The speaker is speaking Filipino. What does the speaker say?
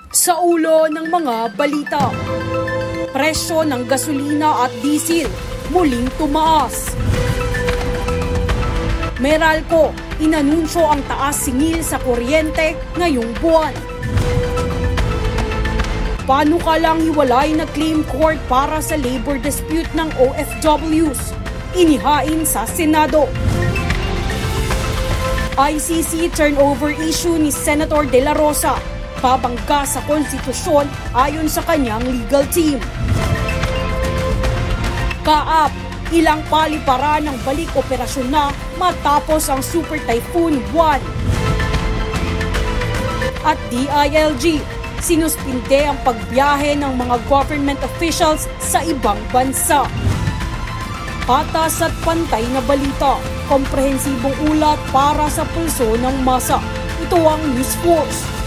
Sa ulo ng mga balita, presyo ng gasolina at diesel muling tumaas. Meralco, inanunsyo ang taas singil sa kuryente ngayong buwan. Panukalang hiwalay na claim court para sa labor dispute ng OFWs, inihain sa Senado. ICC turnover issue ni Senator De La Rosa, babangga sa konstitusyon ayon sa kanyang legal team. Kaap, ilang paliparan ng balik operasyon na matapos ang Super Typhoon 1. At DILG, sinuspinde ang pagbiyahe ng mga government officials sa ibang bansa. Patas at pantay na balita, komprehensibong ulat para sa pulso ng masa. Ito ang News Force.